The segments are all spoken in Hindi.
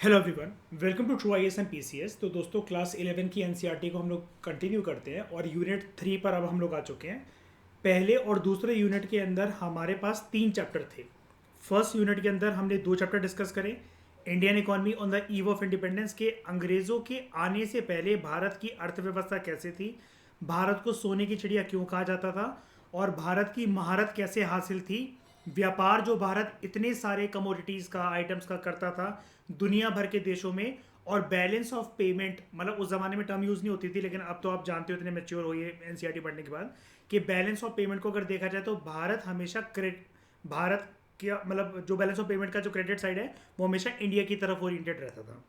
Hello everyone, welcome to true IAS and PCS. तो दोस्तों, क्लास 11 की एनसीईआरटी को हम लोग कंटिन्यू करते हैं और यूनिट 3 पर अब हम लोग आ चुके हैं। पहले और दूसरे यूनिट के अंदर हमारे पास 3 चैप्टर थे। फर्स्ट यूनिट के अंदर हमने 2 चैप्टर डिस्कस करे। Indian economy on the eve of independence के अंग्रेज़ों के आने से पहले भारत की अर्थव्यवस्था कैसे थी, भारत को सोने की चिड़िया क्यों कहा जाता था और भारत की महारत कैसे हासिल थी, व्यापार जो भारत इतने सारे कमोडिटीज़ का आइटम्स का करता था दुनिया भर के देशों में, और बैलेंस ऑफ पेमेंट, मतलब उस ज़माने में टर्म यूज़ नहीं होती थी लेकिन अब तो आप जानते हो इतने मेच्योर हो ये एनसीईआरटी पढ़ने के बाद कि बैलेंस ऑफ पेमेंट को अगर देखा जाए तो भारत हमेशा भारत का मतलब जो बैलेंस ऑफ पेमेंट का जो क्रेडिट साइड है वो हमेशा इंडिया की तरफ ओरिएंटेड रहता था।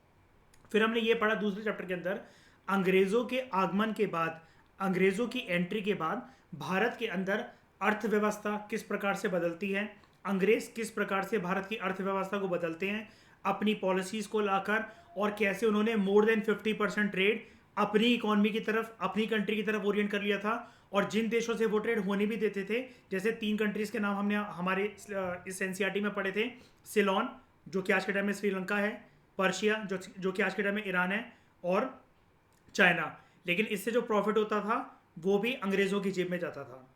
फिर हमने ये पढ़ा दूसरे चैप्टर के अंदर, अंग्रेज़ों के आगमन के बाद, अंग्रेज़ों की एंट्री के बाद भारत के अंदर अर्थव्यवस्था किस प्रकार से बदलती है, अंग्रेज़ किस प्रकार से भारत की अर्थव्यवस्था को बदलते हैं अपनी पॉलिसीज़ को लाकर, और कैसे उन्होंने मोर देन 50% ट्रेड अपनी इकॉनमी की तरफ, अपनी कंट्री की तरफ ओरिएंट कर लिया था। और जिन देशों से वो ट्रेड होने भी देते थे, जैसे 3 कंट्रीज़ के नाम हमने हमारे इस एनसीईआरटी में पढ़े थे, सिलोन जो कि आज के टाइम में श्रीलंका है, पर्शिया जो कि आज के टाइम में ईरान है, और चाइना। लेकिन इससे जो प्रॉफिट होता था वो भी अंग्रेज़ों की जेब में जाता था।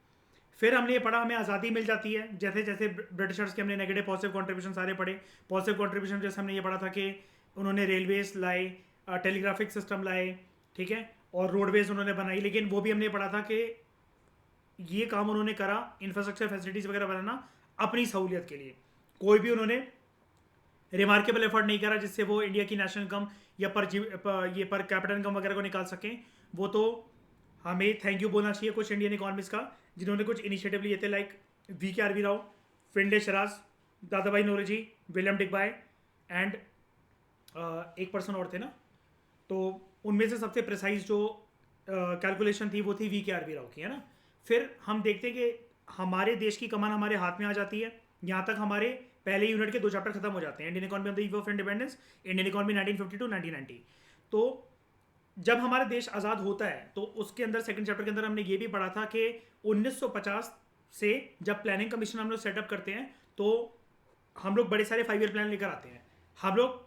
फिर हमने ये पढ़ा हमें आज़ादी मिल जाती है, जैसे जैसे ब्रिटिशर्स के हमने नेगेटिव पॉजिटिव कंट्रीब्यूशन सारे पढ़े। पॉजिटिव कंट्रीब्यूशन जैसे हमने ये पढ़ा था कि उन्होंने रेलवेज लाए, टेलीग्राफिक सिस्टम लाए, ठीक है, और रोडवेज उन्होंने बनाई। लेकिन वो भी हमने पढ़ा था कि ये काम उन्होंने करा इंफ्रास्ट्रक्चर फैसिलिटीज़ वगैरह बनाना अपनी सहूलियत के लिए। कोई भी उन्होंने रिमार्केबल एफर्ट नहीं करा जिससे वो इंडिया की नेशनल इनकम या पर कैपिटल इनकम वगैरह को निकाल सकें। वो तो हमें थैंक यू बोलना चाहिए कुछ इंडियन इकोनॉमिस्ट का जिन्होंने कुछ इनिशिएटिव लिए थे, like VKRV Rao, Findlay Shirras, Dadabhai Naoroji, William Digby and एक पर्सन और थे ना, तो उनमें से सबसे प्रिसाइज जो कैलकुलेशन थी वो थी VKRV राव की, है ना। फिर हम देखते हैं कि हमारे देश की कमान हमारे हाथ में आ जाती है। यहाँ तक हमारे पहले यूनिट के 2 चैप्टर खत्म हो जाते हैं, Indian economy on the eve of independence, Indian economy 1950 to 1990। तो जब हमारा देश आज़ाद होता है तो उसके अंदर सेकंड चैप्टर के अंदर हमने ये भी पढ़ा था कि 1950 से जब प्लानिंग कमीशन हम लोग सेटअप करते हैं तो हम लोग बड़े सारे 5 ईयर प्लान लेकर आते हैं। हम लोग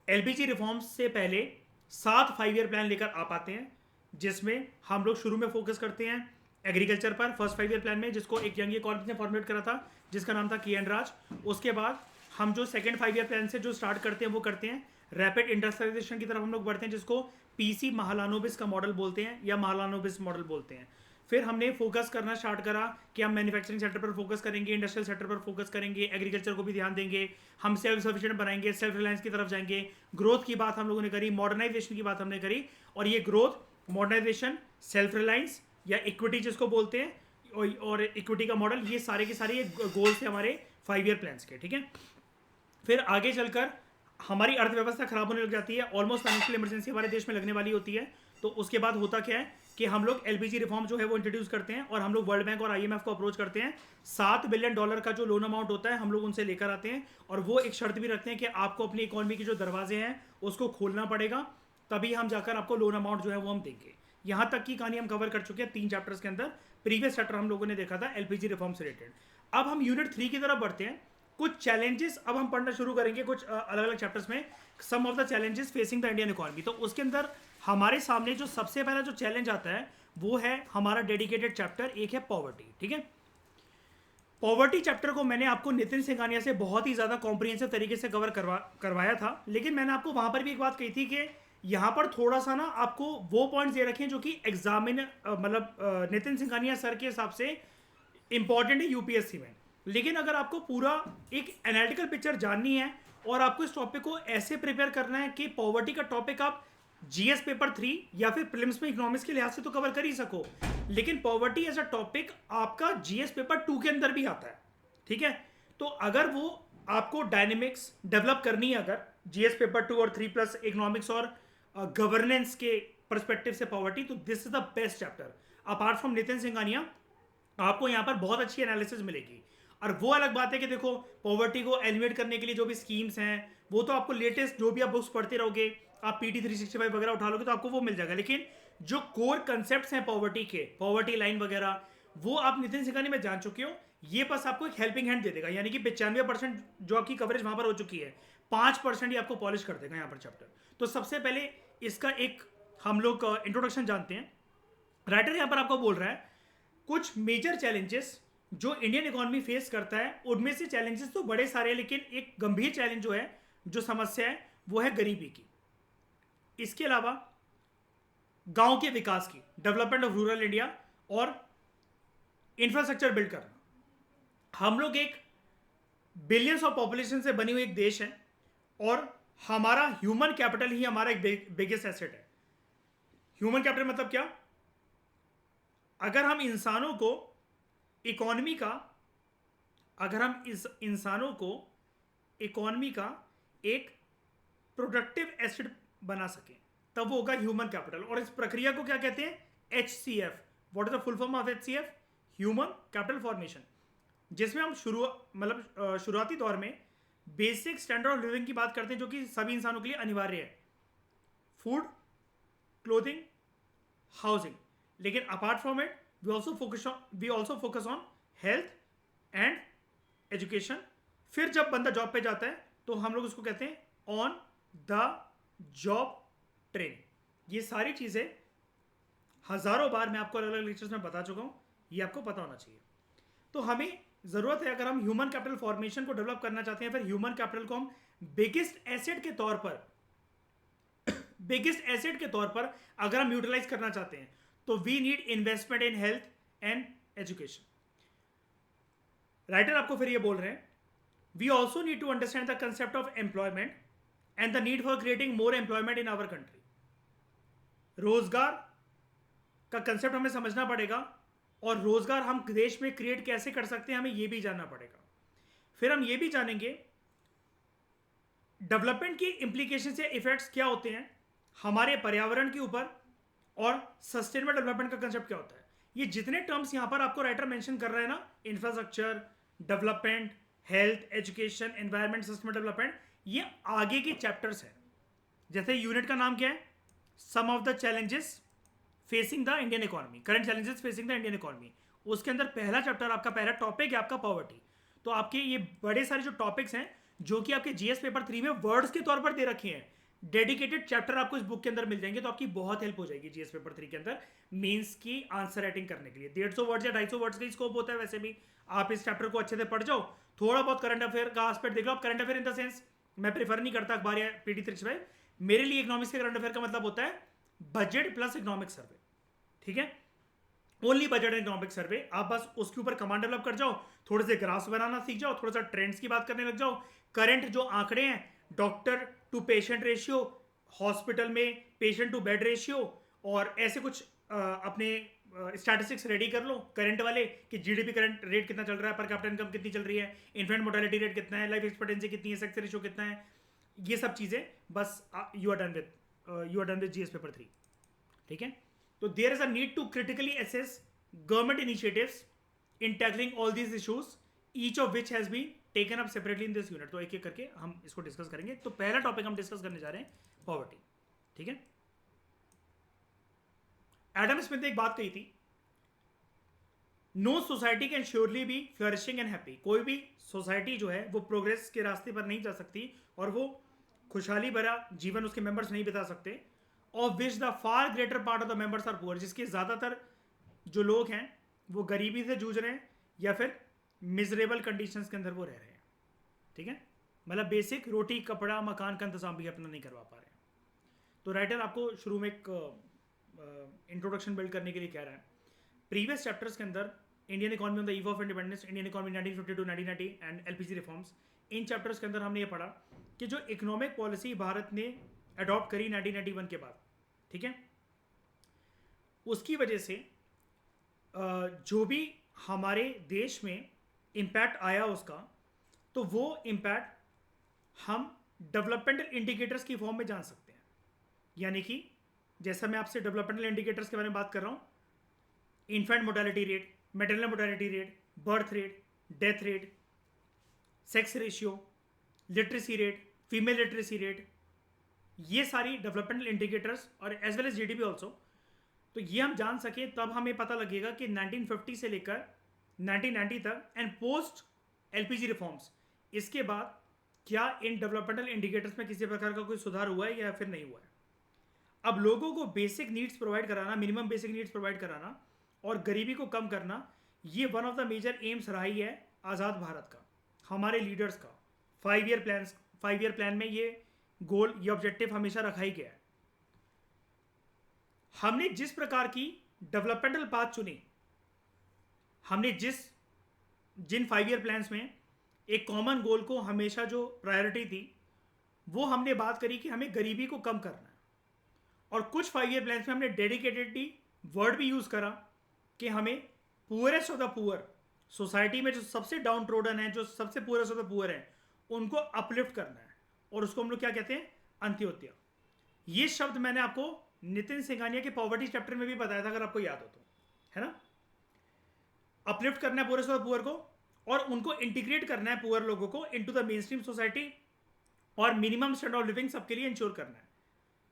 LPG रिफॉर्म्स से पहले 7 5 ईयर प्लान लेकर आ पाते हैं, जिसमें हम लोग शुरू में फोकस करते हैं एग्रीकल्चर पर फर्स्ट 5 ईयर प्लान में, जिसको एक यंग इकोनॉमिस्ट ने फॉर्मुलेट करा था जिसका नाम था KN राज। उसके बाद हम जो सेकंड 5 ईयर प्लान से जो स्टार्ट करते हैं वो करते हैं रैपिड इंडस्ट्रियलाइजेशन की तरफ हम लोग बढ़ते हैं, जिसको PC महालानोबिस का मॉडल बोलते हैं या महालानोबिस मॉडल बोलते हैं। फिर हमने फोकस करना स्टार्ट करा कि हम मैन्युफैक्चरिंग सेक्टर पर फोकस करेंगे, इंडस्ट्रियल सेक्टर पर फोकस करेंगे, एग्रीकल्चर को भी ध्यान देंगे, हम सेल्फ सफिशिएंट बनाएंगे, सेल्फ रिलायंस की तरफ जाएंगे। ग्रोथ की बात हम लोगों ने करी, मॉडर्नाइजेशन की बात हमने करी, और ये ग्रोथ, मॉडर्नाइजेशन, सेल्फ रिलायंस या इक्विटी जिसको बोलते हैं, और इक्विटी का मॉडल, ये सारे के सारे गोल्स थे हमारे 5 ईयर प्लान्स के, ठीक है। फिर आगे चलकर हमारी अर्थव्यवस्था खराब होने लग जाती है, ऑलमोस्ट फाइनेंशियल इमरजेंसी हमारे देश में लगने वाली होती है। तो उसके बाद होता क्या है कि हम लोग LPG रिफॉर्म जो है वो इंट्रोड्यूस करते हैं और हम लोग वर्ल्ड बैंक और IMF को अप्रोच करते हैं। $7 बिलियन का जो लोन अमाउंट होता है हम लोग उनसे लेकर आते हैं, और वो एक शर्त भी रखते हैं कि आपको अपनी इकोनॉमी के जो दरवाजे हैं उसको खोलना पड़ेगा, तभी हम जाकर आपको लोन अमाउंट जो है वो हम देंगे। यहाँ तक की कहानी हम कवर कर चुके हैं 3 चैप्टर्स के अंदर। प्रीवियस चैप्टर हम लोगों ने देखा था LPG रिफॉर्म से रिलेटेड। अब हम यूनिट 3 की तरफ बढ़ते हैं। कुछ चैलेंजेस अब हम पढ़ना शुरू करेंगे कुछ अलग अलग चैप्टर्स में, some of the challenges facing the Indian economy. तो उसके अंदर हमारे सामने जो सबसे पहला जो चैलेंज आता है वो है हमारा डेडिकेटेड चैप्टर, एक है पॉवर्टी, ठीक है। पॉवर्टी चैप्टर को मैंने आपको नितिन सिंघानिया से बहुत ही ज़्यादा कॉम्प्रिहेंसिव तरीके से कवर करवाया था, लेकिन मैंने आपको वहाँ पर भी एक बात कही थी कि यहाँ पर थोड़ा सा ना आपको वो पॉइंट्स दे रखे हैं जो कि नितिन सिंघानिया सर के हिसाब से इंपॉर्टेंट है UPSC में। लेकिन अगर आपको पूरा एक एनालिटिकल पिक्चर जाननी है और आपको इस टॉपिक को ऐसे प्रिपेयर करना है कि पॉवर्टी का टॉपिक आप GS पेपर 3 या फिर प्रीलिम्स में इकोनॉमिक्स के लिहाज से तो कवर कर ही सको, लेकिन पॉवर्टी एज अ टॉपिक आपका GS पेपर 2 के अंदर भी आता है, ठीक है। तो अगर वो आपको डायनेमिक्स डेवलप करनी है, अगर GS पेपर 2 और 3 प्लस इकोनॉमिक्स और गवर्नेंस के परस्पेक्टिव से पॉवर्टी, तो this is the best chapter. Apart from Nitin Singhania आपको यहाँ पर बहुत अच्छी एनालिसिस मिलेगी। और वो अलग बात है कि देखो, पॉवर्टी को एलिमिनेट करने के लिए जो भी स्कीम्स हैं वो तो आपको लेटेस्ट जो भी आप बुक्स पढ़ते रहोगे, आप PT 365 वगैरह उठा लोगे तो आपको वो मिल जाएगा, लेकिन जो कोर कंसेप्ट्स हैं पॉवर्टी के, पॉवर्टी लाइन वगैरह, वो आप नितिन सिंघानिया में जान चुके हो। ये बस आपको एक हेल्पिंग हैंड दे देगा, यानी कि 95% जो आपकी कवरेज वहां पर हो चुकी है, 5% ही आपको पॉलिश कर देगा यहाँ पर चैप्टर। तो सबसे पहले इसका एक हम लोग इंट्रोडक्शन जानते हैं। राइटर यहाँ पर आपको बोल रहा है कुछ मेजर चैलेंजेस जो इंडियन इकोनॉमी फेस करता है, उनमें से चैलेंजेस तो बड़े सारे हैं, लेकिन एक गंभीर चैलेंज जो है, जो समस्या है, वो है गरीबी की। इसके अलावा गांव के विकास की, डेवलपमेंट ऑफ रूरल इंडिया और इंफ्रास्ट्रक्चर बिल्ड करना। हम लोग एक बिलियंस ऑफ पॉपुलेशन से बनी हुई एक देश है और हमारा ह्यूमन कैपिटल ही हमारा एक बिगेस्ट एसेट है। ह्यूमन कैपिटल मतलब क्या? अगर हम इंसानों को इकोनॉमी का अगर हम इस इंसानों को इकोनॉमी का एक प्रोडक्टिव एसेट बना सकें, तब वो होगा ह्यूमन कैपिटल। और इस प्रक्रिया को क्या कहते हैं? HCF। What is the full form of HCF? Human capital formation, जिसमें हम शुरुआती दौर में बेसिक स्टैंडर्ड ऑफ लिविंग की बात करते हैं, जो कि सभी इंसानों के लिए अनिवार्य है। Food, clothing, housing. लेकिन apart from it we also focus on health and education. फिर जब बंदा जॉब पे जाता है तो हम लोग उसको कहते हैं ऑन द जॉब ट्रेनिंग। ये सारी चीजें हजारों बार मैं आपको अलग अलग लेक्चर्स में बता चुका हूं, ये आपको पता होना चाहिए। तो हमें जरूरत है, अगर हम ह्यूमन कैपिटल फॉर्मेशन को डेवलप करना चाहते हैं, फिर ह्यूमन कैपिटल को हम बिगेस्ट एसेट के तौर पर अगर हम यूटिलाइज करना चाहते हैं, तो we need investment in health and education. Writer आपको फिर ये बोल रहे हैं, we also need to understand the concept of employment and the need for creating more employment in our country. रोजगार का कंसेप्ट हमें समझना पड़ेगा और रोजगार हम देश में क्रिएट कैसे कर सकते हैं, हमें यह भी जानना पड़ेगा। फिर हम ये भी जानेंगे डेवलपमेंट की इंप्लीकेशन या इफेक्ट्स क्या होते हैं हमारे पर्यावरण के ऊपर, और सस्टेनेबल डेवलपमेंट का कंसेप्ट क्या होता है। ये जितने टर्म्स यहां पर आपको राइटर मेंशन कर रहा है ना, infrastructure, development, health, education, environment, sustainable development, ये आगे के चैप्टर्स हैं। जैसे यूनिट का नाम क्या है? Some of the challenges facing the Indian economy, current challenges facing the Indian economy. उसके अंदर पहला चैप्टर, आपका पहला टॉपिक है आपका पॉवर्टी। तो आपके ये बड़े सारे जो टॉपिक्स हैं, जो कि आपके जीएस पेपर 3 में वर्ड्स के तौर पर दे रखे हैं, डेडिकेटेड चैप्टर आपको इस बुक के अंदर मिल जाएंगे, तो आपकी बहुत हेल्प हो जाएगी जीएस पेपर 3 के अंदर मेंस की आंसर राइटिंग करने के लिए। 150 वर्ड्स या 250 वर्ड्स का स्कोप होता है। वैसे भी आप इस चैप्टर को अच्छे से पढ़ जाओ, थोड़ा बहुत करंट अफेयर का आस्पेक्ट देख लो। आप current affair in the sense, मैं प्रेफर नहीं करता अखबार या पीटी 365। मेरे लिए इकोनॉमिक्स के करंट अफेयर का मतलब होता है बजट प्लस इकोनॉमिक सर्वे, ठीक है? Only budget and economic survey. आप बस उसके ऊपर कमांड डेवलप कर जाओ, थोड़े से ग्राफ्स बनाना सीख जाओ, थोड़ा सा ट्रेंड्स की बात करने लग जाओ, करंट जो आंकड़े हैं, doctor to patient ratio, hospital में पेशेंट टू बेड रेशियो, और ऐसे कुछ अपने स्टैटिस्टिक्स रेडी कर लो करंट वाले, कि जीडीपी करंट रेट कितना चल रहा है, पर कैपिटा इनकम कितनी चल रही है, इन्फेंट मोर्टेलिटी रेट कितना है, लाइफ एक्सपेक्टेंसी कितनी है, सेक्स रेशियो कितना है, ये सब चीजें बस you are done with GS paper 3, ठीक है? तो there is a need to critically assess government initiatives in tackling all these issues, each of which has been taken up separately in this unit. तो एक एक करके हम इसको डिस्कस करेंगे। तो पहला टॉपिक हम डिस्कस करने जा रहे हैं पॉवर्टी, ठीक है? एडम स्मिथ ने एक बात कही थी, no society can surely be flourishing and happy. कोई भी सोसाइटी जो है वो प्रोग्रेस के रास्ते पर नहीं जा सकती और वो खुशहाली भरा जीवन उसके मेंबर्स नहीं बिता सकते, of which the far greater part of the members are poor. जिसके ज्यादातर जो लोग हैं वो गरीबी से जूझ रहे हैं या फिर मिजरेबल कंडीशंस के अंदर वो रह रहे हैं, ठीक है? मतलब बेसिक रोटी कपड़ा मकान का इंतजाम भी अपना नहीं करवा पा रहे हैं। तो राइटर आपको शुरू में एक इंट्रोडक्शन बिल्ड करने के लिए कह रहा है। प्रीवियस चैप्टर्स के अंदर Indian economy on the eve of independence, Indian economy 1952 1990 and LPG reforms, in chapters के अंदर हमने ये पढ़ा कि जो इकोनॉमिक पॉलिसी भारत ने अडॉप्ट करी 1991 के बाद, ठीक है, उसकी वजह से जो भी हमारे देश में इम्पैक्ट आया उसका, तो वो इम्पैक्ट हम डेवलपमेंटल इंडिकेटर्स की फॉर्म में जान सकते हैं। यानी कि जैसा मैं आपसे डेवलपमेंटल इंडिकेटर्स के बारे में बात कर रहा हूं, infant mortality rate, maternal mortality rate, birth rate, death rate, sex ratio, literacy rate, female literacy rate, ये सारी डेवलपमेंटल इंडिकेटर्स, और as well as GDP also. तो ये हम जान सके तब हमें पता लगेगा कि 1950 से लेकर 1990 तक एंड पोस्ट एलपीजी रिफॉर्म्स, इसके बाद क्या इन डेवलपमेंटल इंडिकेटर्स में किसी प्रकार का कोई सुधार हुआ है या फिर नहीं हुआ है? अब लोगों को बेसिक नीड्स प्रोवाइड कराना, मिनिमम बेसिक नीड्स प्रोवाइड कराना और गरीबी को कम करना, ये one of the major aims रहा ही है आज़ाद भारत का, हमारे लीडर्स का। 5 ईयर प्लान में ये गोल, ये ऑब्जेक्टिव हमेशा रखा ही गया है। हमने जिस प्रकार की डेवलपमेंटल पाथ चुनी, हमने जिन 5 ईयर प्लान्स में एक कॉमन गोल को हमेशा जो प्रायोरिटी थी, वो हमने बात करी कि हमें गरीबी को कम करना है। और कुछ 5 ईयर प्लान्स में हमने डेडिकेटेडली वर्ड भी यूज़ करा कि हमें poorest of the poor, society में जो सबसे डाउन ट्रोडन है, जो सबसे पुअरेस्ट ऑफ द पुअर है, उनको अपलिफ्ट करना है। और उसको हम लोग क्या कहते हैं? अंत्योदय। ये शब्द मैंने आपको नितिन सिंघानिया के पॉवर्टी चैप्टर में भी बताया था, अगर आपको याद हो तो, है ना? अपलिफ्ट करना है पुअरेस्ट ऑफ द पुअर को और उनको इंटीग्रेट करना है पुअर लोगों को into the main stream society और मिनिमम स्टैंडर्ड ऑफ लिविंग सबके लिए इंश्योर करना है।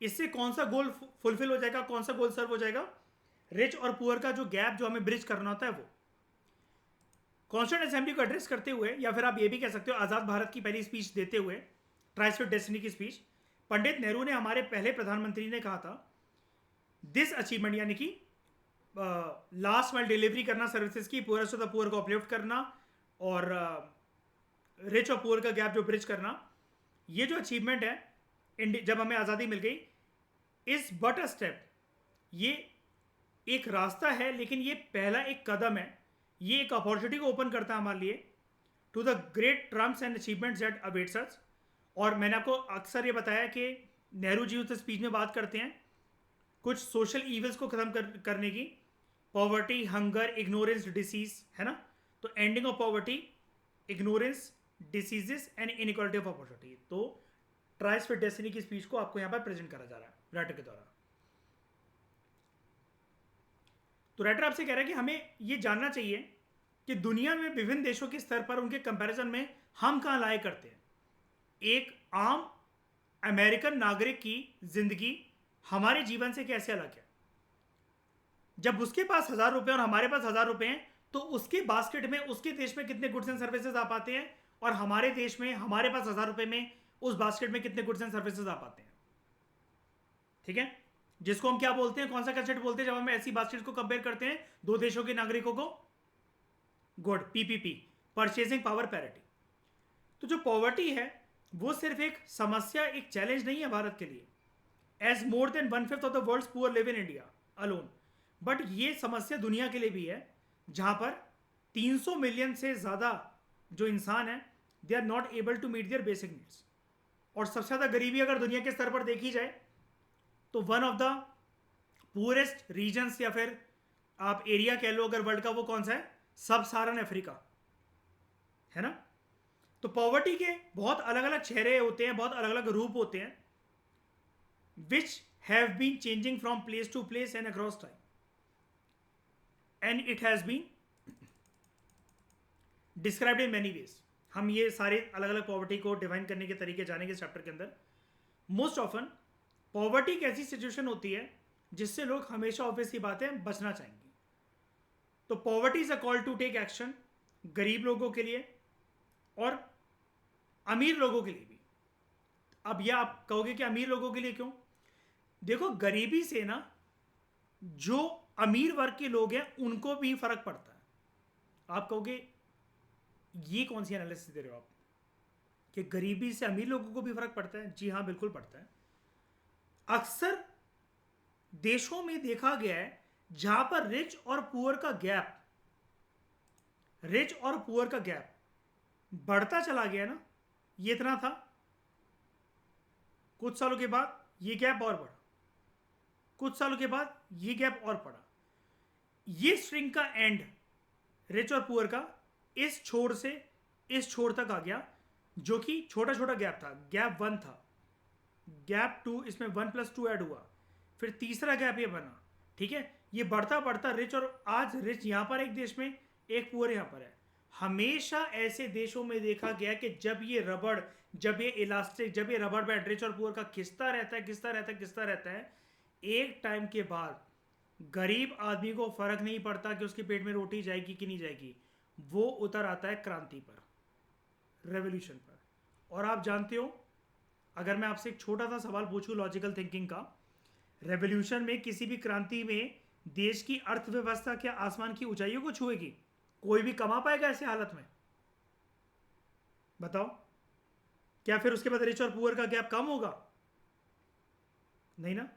इससे कौन सा गोल फुलफिल हो जाएगा, कौन सा गोल सर्व हो जाएगा? रिच और पुअर का जो गैप जो हमें ब्रिज करना होता है वो। कॉन्स्टिट्यूएंट असेंबली को एड्रेस करते हुए, या फिर आप ये भी कह सकते हो आज़ाद भारत की पहली स्पीच देते हुए, ट्राइब्स विद डेस्टिनी की स्पीच, पंडित नेहरू ने, हमारे पहले प्रधानमंत्री ने कहा था, दिस अचीवमेंट यानी कि लास्ट माइल डिलीवरी करना सर्विसेज की, पुअरेस्ट ऑफ द पुअर को अपलिफ्ट करना और रिच और पुअर का गैप जो ब्रिज करना, ये जो अचीवमेंट है जब हमें आज़ादी मिल गई, इज बट अ स्टेप। ये एक रास्ता है, लेकिन ये पहला एक कदम है। ये एक अपॉर्चुनिटी को ओपन करता है हमारे लिए to the great triumphs and achievements that awaits us. और मैंने आपको अक्सर ये बताया कि नेहरू जी उस स्पीच में बात करते हैं कुछ सोशल इवल्स को खत्म करने की, पॉवर्टी, हंगर, इग्नोरेंस, डिसीज, है ना? तो ending of poverty, ignorance, diseases and inequality of opportunity. तो ट्राइब्स विद डेस्टिनी की स्पीच को आपको यहाँ पर प्रेजेंट करा जा रहा है राइटर के द्वारा। तो राइटर आपसे कह रहा है कि हमें ये जानना चाहिए कि दुनिया में विभिन्न देशों के स्तर पर उनके कंपैरिजन में हम कहाँ लाए करते हैं। एक आम अमेरिकन नागरिक की जिंदगी हमारे जीवन से कैसे अलग है? जब उसके पास 1000 रुपए और हमारे पास 1000 रुपए हैं, तो उसके बास्केट में, उसके देश में कितने गुड्स एंड सर्विसेज आ पाते हैं, और हमारे देश में, हमारे पास 1000 रुपए में उस बास्केट में कितने गुड्स एंड सर्विसेज आ पाते हैं। ठीक है? जिसको हम क्या बोलते हैं, कौन सा कंसेप्ट बोलते हैं जब हम ऐसी बास्केट को कंपेयर करते हैं दो देशों के नागरिकों को? Good, PPP, purchasing power parity. तो जो पॉवर्टी है वो सिर्फ एक समस्या, एक चैलेंज नहीं है भारत के लिए, as more than 1/5 of the world's poor live in India alone, but ये समस्या दुनिया के लिए भी है, जहां पर 300 मिलियन से ज्यादा जो इंसान है, they are not able to meet their basic needs. और सबसे ज्यादा गरीबी अगर दुनिया के स्तर पर देखी जाए तो one of the poorest regions, या फिर आप एरिया कह लो अगर वर्ल्ड का, वो कौन सा है? सब साहारन अफ्रीका, है ना? तो पॉवर्टी के बहुत अलग अलग चेहरे होते हैं, बहुत अलग अलग रूप होते हैं, which have been changing from place to place and across time, and it has been described in many ways. हम ये सारे अलग अलग पॉवर्टी को डिफाइन करने के तरीके जानेंगे इस चैप्टर के अंदर। मोस्ट ऑफन पॉवर्टी एक ऐसी सिचुएशन होती है जिससे लोग हमेशा ऑब्वियस ही बात है बचना चाहेंगे। तो poverty is a call to take action, गरीब लोगों के लिए और अमीर लोगों के लिए भी। अब यह आप कहोगे कि अमीर लोगों के लिए क्यों? देखो, गरीबी से ना जो अमीर वर्ग के लोग हैं उनको भी फर्क पड़ता है। आप कहोगे ये कौन सी एनालिसिस दे रहे हो आप कि गरीबी से अमीर लोगों को भी फर्क पड़ता है? जी हाँ, बिल्कुल पड़ता है। अक्सर देशों में देखा गया है जहां पर रिच और पुअर का गैप बढ़ता चला गया ना, ये इतना था, कुछ सालों के बाद ये गैप और बढ़ा, कुछ सालों के बाद ये गैप और बढ़ा। ये स्ट्रिंग का एंड रिच और पुअर का इस छोर से इस छोर तक आ गया, जो कि छोटा छोटा गैप था। गैप 1 था, गैप 2, इसमें 1+2 ऐड हुआ, फिर तीसरा गैप ये बना। ठीक है? ये बढ़ता बढ़ता रिच, और आज रिच यहां पर एक देश में, एक पुअर यहां पर है। हमेशा ऐसे देशों में देखा गया कि जब ये रबड़ बैंड रिच और पुअर का खिंचता रहता है, एक टाइम के बाद गरीब आदमी को फर्क नहीं पड़ता कि उसके पेट में रोटी जाएगी कि नहीं जाएगी, वो उतर आता है क्रांति पर, रेवोल्यूशन पर। और आप जानते हो, अगर मैं आपसे एक छोटा सा सवाल पूछूं लॉजिकल थिंकिंग का, रेवोल्यूशन में, किसी भी क्रांति में देश की अर्थव्यवस्था क्या आसमान की ऊंचाइयों को छुएगी? कोई भी कमा पाएगा ऐसे हालत में? बताओ। क्या फिर उसके बाद रिच और पुअर का गैप कम होगा? नहीं ना।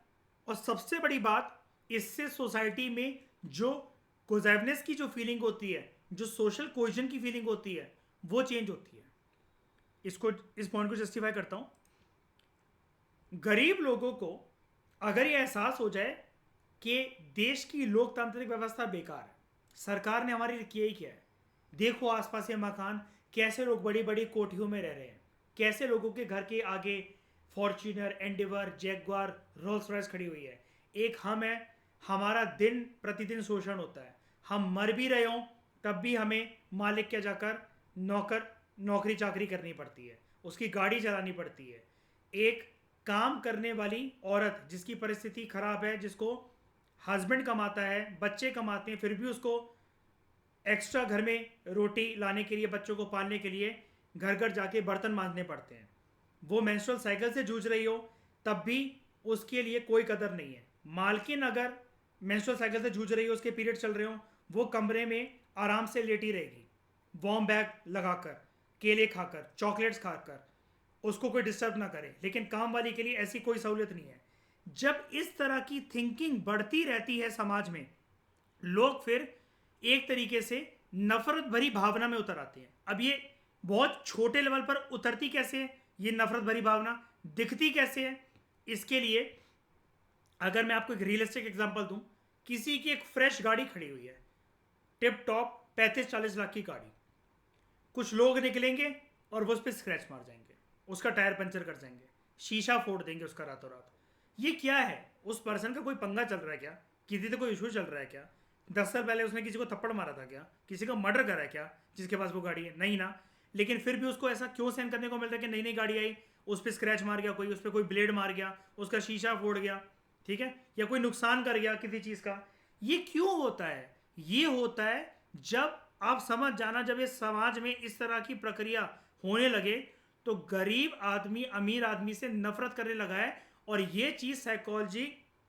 और सबसे बड़ी बात, इससे सोसाइटी में जो कोजेवनेस की जो फीलिंग होती है, जो सोशल कोहेजन की फीलिंग होती है, वो चेंज होती है। इसको, इस पॉइंट को जस्टिफाई करता हूं। गरीब लोगों को अगर ये एहसास हो जाए कि देश की लोकतांत्रिक व्यवस्था बेकार है, सरकार ने हमारे लिए किया ही क्या है, देखो आसपास के मकान, कैसे लोग बड़ी बड़ी कोठियों में रह रहे हैं, कैसे लोगों के घर के आगे Fortuner, Endeavour, Jaguar, Rolls Royce खड़ी हुई है। एक हम है, हमारा दिन प्रतिदिन शोषण होता है, हम मर भी रहे हों तब भी हमें मालिक के जाकर नौकरी चाकरी करनी पड़ती है, उसकी गाड़ी चलानी पड़ती है। एक काम करने वाली औरत जिसकी परिस्थिति खराब है, जिसको हस्बैंड कमाता है, बच्चे कमाते हैं, फिर भी उसको एक्स्ट्रा घर में रोटी लाने के लिए, बच्चों को पालने के लिए घर घर जाके बर्तन मांजने पड़ते हैं। वो मेंस्ट्रुअल साइकिल से जूझ रही हो तब भी उसके लिए कोई कदर नहीं है। मालकिन अगर मेंस्ट्रुअल साइकिल से जूझ रही हो, उसके पीरियड चल रहे हो, वो कमरे में आराम से लेटी रहेगी, वार्म बैग लगाकर, केले खाकर, चॉकलेट्स खाकर, उसको कोई डिस्टर्ब ना करे। लेकिन काम वाली के लिए ऐसी कोई सहूलियत नहीं है। जब इस तरह की थिंकिंग बढ़ती रहती है समाज में, लोग फिर एक तरीके से नफरत भरी भावना में उतर आते हैं। अब ये बहुत छोटे लेवल पर उतरती कैसे है, ये नफरत भरी भावना दिखती कैसे है? इसके लिए अगर मैं आपको एक रियलिस्टिक एग्जांपल दूं, किसी की एक फ्रेश गाड़ी खड़ी हुई है, टिप टॉप 35-40 लाख की गाड़ी, कुछ लोग निकलेंगे और वो उस पर स्क्रैच मार जाएंगे, उसका टायर पंचर कर जाएंगे, शीशा फोड़ देंगे उसका रातों रात। ये क्या है? उस पर्सन का कोई पंगा चल रहा है क्या? किसी से कोई इशू चल रहा है क्या? 10 साल पहले उसने किसी को थप्पड़ मारा था क्या? किसी का मर्डर करा है क्या जिसके पास वो गाड़ी है? नहीं ना। लेकिन फिर भी उसको ऐसा क्यों सहन करने को मिलता है कि नई नई गाड़ी आई, उस पर स्क्रैच मार गया कोई, उस पर कोई ब्लेड मार गया, उसका शीशा फोड़ गया, ठीक है, या कोई नुकसान कर गया किसी चीज का। ये क्यों होता है? ये होता है जब आप समझ जाना, जब इस समाज में इस तरह की प्रक्रिया होने लगे तो गरीब आदमी अमीर आदमी से नफरत करने लगा है। और ये चीज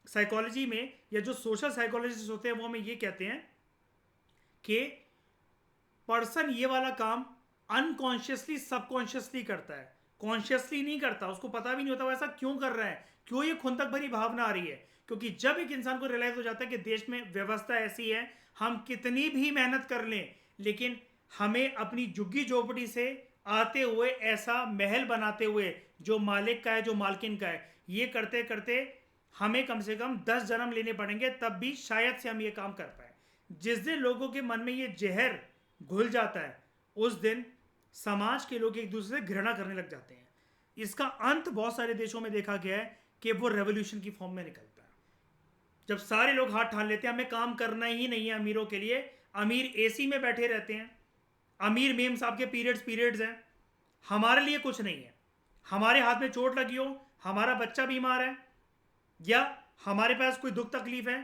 साइकोलॉजी में, या जो सोशल साइकोलॉजिस्ट होते हैं वो हमें ये कहते हैं कि पर्सन ये वाला काम अनकॉन्शियसली सबकॉन्शियसली करता है, कॉन्शियसली नहीं करता, उसको पता भी नहीं होता वो ऐसा क्यों कर रहा है, क्यों ये खुंदक भरी भावना आ रही है। क्योंकि जब एक इंसान को रियलाइज हो जाता है कि देश में व्यवस्था ऐसी है, हम कितनी भी मेहनत कर लें लेकिन हमें अपनी झुग्गी झोपड़ी से आते हुए ऐसा महल बनाते हुए जो मालिक का है, जो मालकिन का है, ये करते करते हमें कम से कम 10 जन्म लेने पड़ेंगे तब भी शायद से हम ये काम कर पाए। जिस दिन लोगों के मन में ये जहर घुल जाता है उस दिन समाज के लोग एक दूसरे से घृणा करने लग जाते हैं। इसका अंत बहुत सारे देशों में देखा गया है कि वो रेवोल्यूशन की फॉर्म में निकलता है। जब सारे लोग हाथ ठान लेते हैं हमें काम करना ही नहीं है अमीरों के लिए, अमीर एसी में बैठे रहते हैं, अमीर मेम साहब के पीरियड्स हैं, हमारे लिए कुछ नहीं है, हमारे हाथ में चोट लगी हो, हमारा बच्चा बीमार है, या हमारे पास कोई दुख तकलीफ है,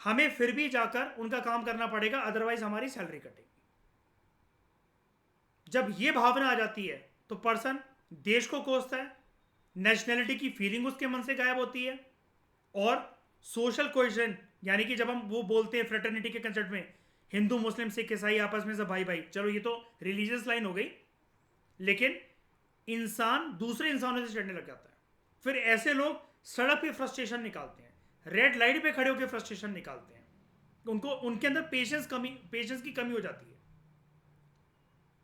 हमें फिर भी जाकर उनका काम करना पड़ेगा, अदरवाइज हमारी सैलरी कटेगी। जब ये भावना आ जाती है तो पर्सन देश को कोसता है, नेशनैलिटी की फीलिंग उसके मन से गायब होती है, और सोशल कोहेजन, यानी कि जब हम वो बोलते हैं फ्रेटर्निटी के कंसेप्ट में, हिंदू मुस्लिम सिख ईसाई आपस में सब भाई भाई, चलो ये तो रिलीजियस लाइन हो गई, लेकिन इंसान दूसरे इंसानों से चढ़ने लग जाता है। फिर ऐसे लोग सड़क पे फ्रस्ट्रेशन निकालते हैं, रेड लाइट पे खड़े होकर फ्रस्ट्रेशन निकालते हैं, उनको उनके अंदर पेशेंस की कमी हो जाती है।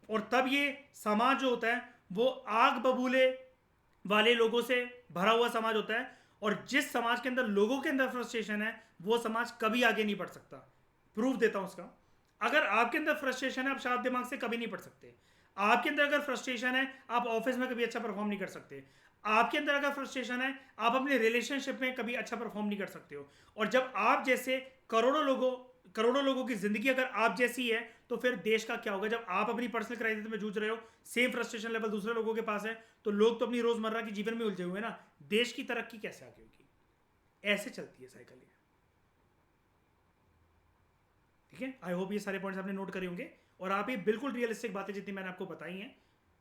और तब ये समाज जो होता है वो आग बबूले वाले लोगों से भरा हुआ समाज होता है, और जिस समाज के अंदर लोगों के अंदर फ्रस्ट्रेशन है वो समाज कभी आगे नहीं बढ़ सकता। प्रूफ देता हूं उसका। अगर आपके अंदर फ्रस्ट्रेशन है आप शार्प दिमाग से कभी नहीं पढ़ सकते। आपके अंदर अगर फ्रस्ट्रेशन है आप ऑफिस में कभी अच्छा परफॉर्म नहीं कर सकते। आपके अंदर अगर फ्रस्ट्रेशन है आप अपने रिलेशनशिप में कभी अच्छा परफॉर्म नहीं कर सकते हो। और जब आप जैसे करोड़ों लोगों की जिंदगी अगर आप जैसी है तो फिर देश का क्या होगा? जब आप अपनी पर्सनल क्राइसिस में जूझ रहे हो, सेम फ्रस्ट्रेशन लेवल दूसरे लोगों के पास है, तो लोग तो अपनी रोजमर्रा के जीवन में उलझे हुए हैं ना, देश की तरक्की कैसे आगे होगी? ऐसे चलती है साइकिल ये। ठीक है, आई होप ये सारे पॉइंट्स आपने नोट करे होंगे और आप ये बिल्कुल रियलिस्टिक बातें जितनी मैंने आपको बताई हैं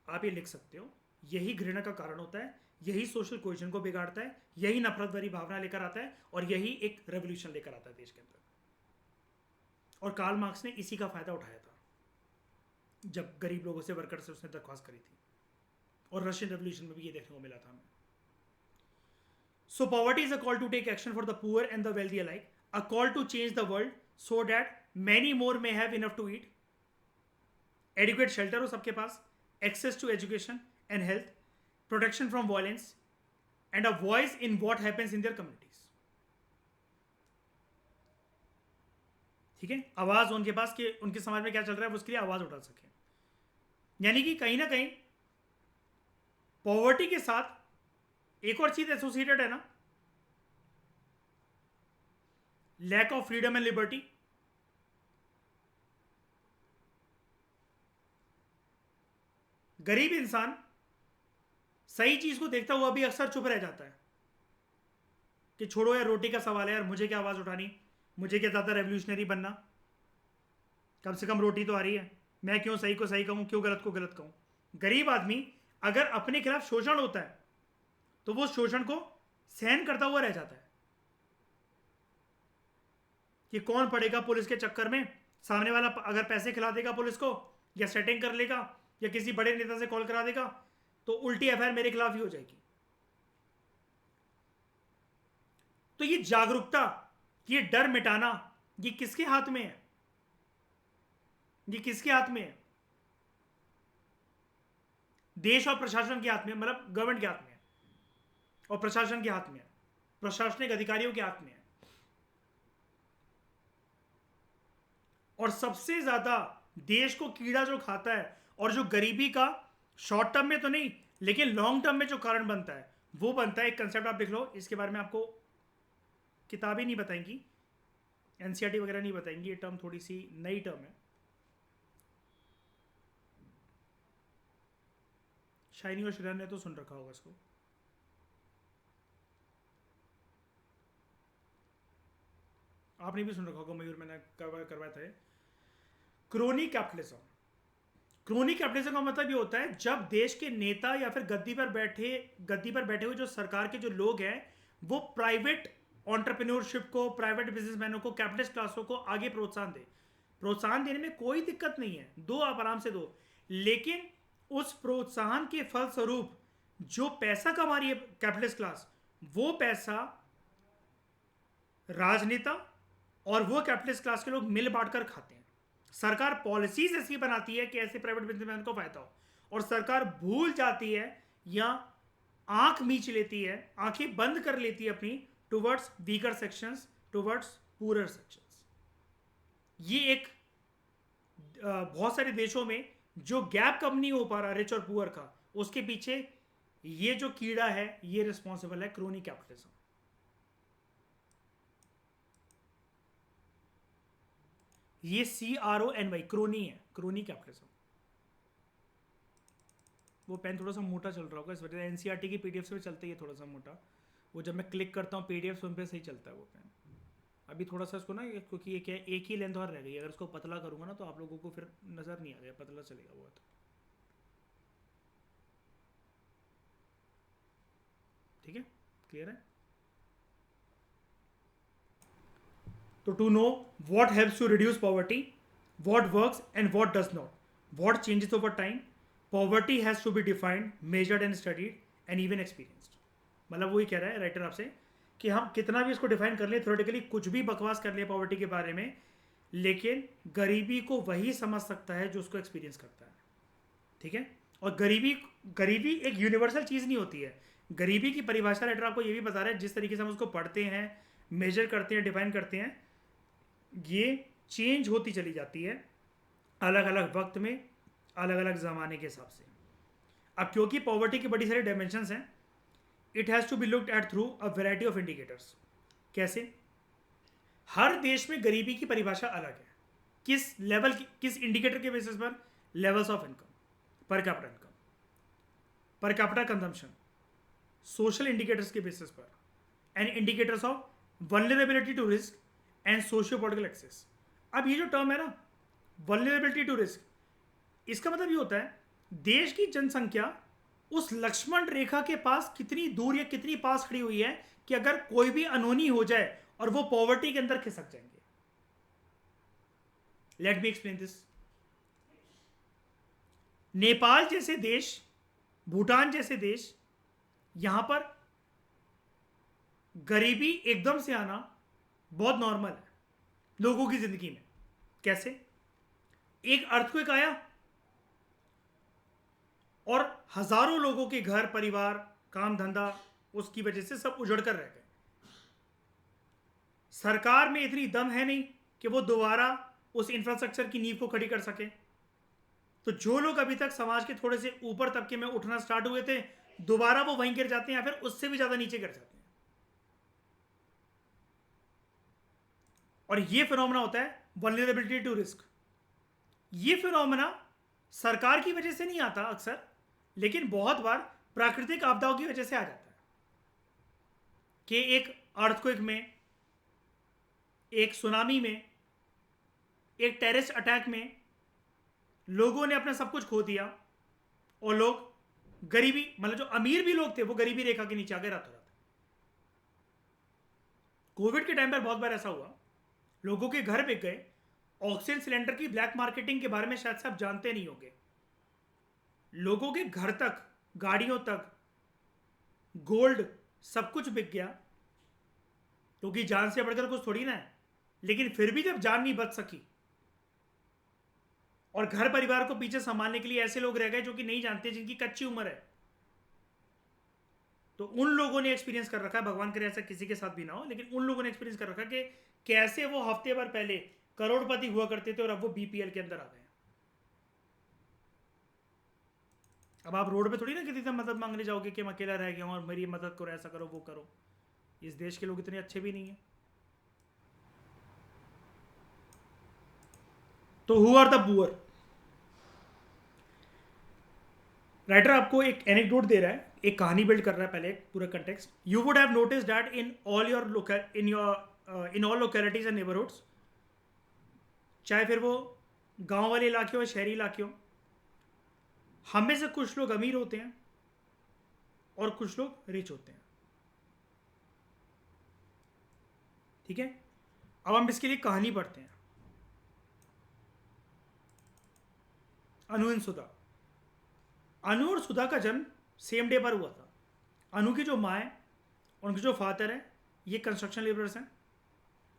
आप ये लिख सकते हो, यही घृणा का कारण होता है, यही सोशल कोहेजन को बिगाड़ता है, यही नफरत भरी भावना लेकर आता है, और यही एक रेवोल्यूशन लेकर आता है देश के अंदर। और कार्ल मार्क्स ने इसी का फायदा उठाया था जब गरीब लोगों से, वर्कर से उसने दरख्वास्त करी थी, और रशियन रेवोल्यूशन में भी ये देखने को मिला था हमें। So poverty is a call to take action for the poor and the wealthy alike, a call to change the world so that many more may have enough to eat, adequate shelter हो सबके पास, access to education and health, protection from violence, and a voice in what happens in their communities. ठीक है, आवाज उनके पास कि उनके समाज में क्या चल रहा है वो उसके लिए आवाज उठा सके। यानी कि कहीं ना कहीं पॉवर्टी के साथ एक और चीज एसोसिएटेड है ना, lack of freedom and liberty. गरीब इंसान सही चीज को देखता हुआ भी अक्सर चुप रह जाता है कि छोड़ो यार, रोटी का सवाल है यार, मुझे क्या आवाज उठानी, मुझे क्या ज्यादा रेवोल्यूशनरी बनना, कम से कम रोटी तो आ रही है, मैं क्यों सही को सही कहूं, क्यों गलत को गलत कहूं। गरीब आदमी अगर अपने खिलाफ शोषण होता है तो वो शोषण को सहन करता हुआ रह जाता है कि कौन पड़ेगा पुलिस के चक्कर में, सामने वाला अगर पैसे खिला देगा पुलिस को, या सेटिंग कर लेगा, या किसी बड़े नेता से कॉल करा देगा, तो उल्टी एफआईआर मेरे खिलाफ ही हो जाएगी। तो ये जागरूकता, ये डर मिटाना, ये किसके हाथ में है? ये किसके हाथ में है? देश और प्रशासन के हाथ में, मतलब गवर्नमेंट के हाथ में है, और प्रशासन के हाथ में है, प्रशासनिक अधिकारियों के हाथ में है। और सबसे ज्यादा देश को कीड़ा जो खाता है और जो गरीबी का शॉर्ट टर्म में तो नहीं लेकिन लॉन्ग टर्म में जो कारण बनता है, वो बनता है, एक कंसेप्ट आप लिख लो, इसके बारे में आपको किताबें नहीं बताएंगी, एनसीईआरटी वगैरह नहीं बताएंगी, ये टर्म थोड़ी सी नई टर्म है। शाइनी और श्रेया ने तो सुन रखा होगा इसको। आपने भी सुन रखा होगा, मयूर मैंने करवाया था। Crony capitalism. क्रोनी कैपिटलिज्म का मतलब ये होता है जब देश के नेता या फिर गद्दी पर बैठे हुए जो सरकार के जो लोग हैं वो प्राइवेट ऑन्टरप्रेन्योरशिप को, प्राइवेट बिजनेसमैनों को, कैपिटलिस्ट क्लासों को आगे प्रोत्साहन दे। प्रोत्साहन देने में कोई दिक्कत नहीं है, दो, आप आराम से दो, लेकिन उस प्रोत्साहन के फलस्वरूप जो पैसा कमा रही है कैपिटलिस्ट क्लास, वो पैसा राजनेता और वो कैपिटलिस्ट क्लास के लोग मिल बांट कर खाते हैं। सरकार पॉलिसीज ऐसी बनाती है कि ऐसे प्राइवेट बिजनेसमैन को फायदा हो, और सरकार भूल जाती है या आंख मीच लेती है, आंखें बंद कर लेती है अपनी, towards weaker sections, towards poor sections. ये एक बहुत सारे देशों में जो गैप कम नहीं हो पा रहा रिच और पुअर का, उसके पीछे ये जो कीड़ा है ये रिस्पॉन्सिबल है, क्रोनी कैपिटलिज्म। ये CRONY क्रोनी है, क्रोनी कैपिटलिज्म। वो पेन थोड़ा सा मोटा चल रहा होगा इस वजह से, एनसीईआरटी की पीडीएफ से भी चलता है ये थोड़ा सा मोटा, वो जब मैं क्लिक करता हूँ पीडीएफ उन पर सही चलता है वो पेन। अभी थोड़ा सा इसको ना, क्योंकि ये क्या है, एक ही लेंथ और रह गई, अगर इसको पतला करूँगा ना तो आप लोगों को फिर नज़र नहीं आ गया, पतला चलेगा बहुत। ठीक है, क्लियर है? तो to know what helps to reduce poverty, what works and what does not, what changes over time, poverty has to be defined, measured and studied and even experienced। मतलब वही कह रहा है राइटर आपसे कि हम कितना भी इसको डिफाइन कर ले, थ्योरेटिकली कुछ भी बकवास कर ले पॉवर्टी के बारे में, लेकिन गरीबी को वही समझ सकता है जो उसको एक्सपीरियंस करता है। ठीक है, और गरीबी एक यूनिवर्सल चीज़ नहीं होती है। गरीबी की परिभाषा राइटर आपको ये भी बता रहा है, जिस तरीके से हम उसको पढ़ते हैं, मेजर करते हैं, डिफाइन करते हैं, ये चेंज होती चली जाती है अलग अलग वक्त में, अलग अलग ज़माने के हिसाब से। अब क्योंकि पॉवर्टी की बड़ी सारी डायमेंशंस हैं, it has to be looked at through a variety of indicators. कैसे? हर देश में गरीबी की परिभाषा अलग है, किस लेवल की, किस इंडिकेटर के बेसिस पर, levels of income, per capita income, per capita consumption, social indicators के बेसिस पर, and indicators of vulnerability to risk and socio political access. अब ये जो टर्म है ना, वल्नरेबिलिटी टू रिस्क, इसका मतलब ये होता है देश की जनसंख्या उस लक्ष्मण रेखा के पास कितनी दूर या कितनी पास खड़ी हुई है कि अगर कोई भी अनहोनी हो जाए और वो पॉवर्टी के अंदर खिसक जाएंगे. Let me explain this. Nepal जैसे देश, भूटान जैसे देश, यहां पर गरीबी एकदम से आना बहुत नॉर्मल है लोगों की जिंदगी में. कैसे? एक अर्थक्वेक आया और हजारों लोगों के घर परिवार काम धंधा उसकी वजह से सब उजड़ कर रह गए. सरकार में इतनी दम है नहीं कि वो दोबारा उस इंफ्रास्ट्रक्चर की नींव को खड़ी कर सके. तो जो लोग अभी तक समाज के थोड़े से ऊपर तबके में उठना स्टार्ट हुए थे, दोबारा वो वहीं गिर जाते हैं या फिर उससे भी ज्यादा नीचे गिर जाते हैं. और ये फिनोमेना होता है वल्नरेबिलिटी टू रिस्क. ये फिनोमेना सरकार की वजह से नहीं आता अक्सर, लेकिन बहुत बार प्राकृतिक आपदाओं की वजह से आ जाता है. कि एक अर्थक्वेक में, एक सुनामी में, एक टेररिस्ट अटैक में लोगों ने अपना सब कुछ खो दिया और लोग गरीबी, मतलब जो अमीर भी लोग थे वो गरीबी रेखा के नीचे आ गए रातों रात. कोविड के टाइम पर बहुत बार ऐसा हुआ, लोगों के घर बिक गए. ऑक्सीजन सिलेंडर की ब्लैक मार्केटिंग के बारे में शायद से आप जानते नहीं होंगे. लोगों के घर तक, गाड़ियों तक, गोल्ड, सब कुछ बिक गया, क्योंकि जान से बढ़कर कुछ थोड़ी ना है. लेकिन फिर भी जब जान नहीं बच सकी और घर परिवार को पीछे संभालने के लिए ऐसे लोग रह गए जो कि नहीं जानते, जिनकी कच्ची उम्र है, तो उन लोगों ने एक्सपीरियंस कर रखा है, भगवान करे ऐसा किसी के साथ भी ना हो, लेकिन उन लोगों ने एक्सपीरियंस कर रखा कि कैसे वो हफ्ते भर पहले करोड़पति हुआ करते थे और अब वो बीपीएल के अंदर आ गए. अब आप रोड पे थोड़ी ना किसी से मदद मांगने जाओगे कि मैं अकेला रह गया हूं और मेरी मदद करो, ऐसा करो, वो करो. इस देश के लोग इतने अच्छे भी नहीं है. तो who are the poor? Writer आपको एक एनेक्डोट दे रहा है, एक कहानी बिल्ड कर रहा है, पहले एक पूरा context. You would have notice that in all localities and neighbourhoods, चाहे फिर वो गांव वाले इलाके हो, शहरी इलाके हो, हम में से कुछ लोग अमीर होते हैं और कुछ लोग रिच होते हैं. ठीक है? अब हम इसके लिए कहानी पढ़ते हैं. अनु एंड सुधा. अनु और सुधा का जन्म सेम डे पर हुआ था. अनु की जो माँ है, उनके जो फादर है, ये कंस्ट्रक्शन लेबरर्स हैं,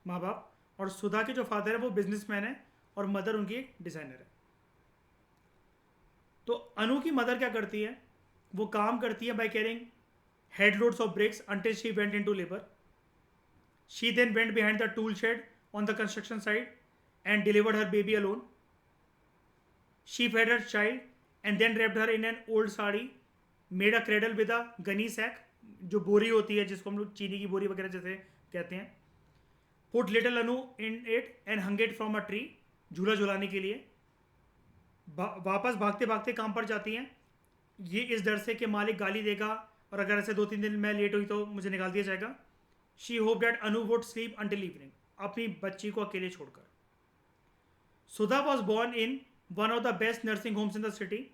माँ बाप. और सुधा के जो फादर है वो बिजनेसमैन है और मदर उनकी एक डिज़ाइनर है. तो अनु की मदर क्या करती है? वो काम करती है by carrying head loads of bricks until she went into labour. She then went behind the tool shed on the construction site and delivered her baby alone. She fed her child and then wrapped her in an old sari, made a cradle with a gunny sack, जो बोरी होती है जिसको हम लोग चीनी की बोरी वगैरह जैसे कहते हैं. Put little Anu in it and hung it from a tree, झूला झुलाने के लिए. वापस भागते भागते काम पर जाती हैं, ये इस डर से कि मालिक गाली देगा और अगर ऐसे 2-3 दिन मैं लेट हुई तो मुझे निकाल दिया जाएगा. She hoped that Anu would sleep until evening, अपनी बच्ची को अकेले छोड़कर. Sudha was born in one of the best nursing homes in the city.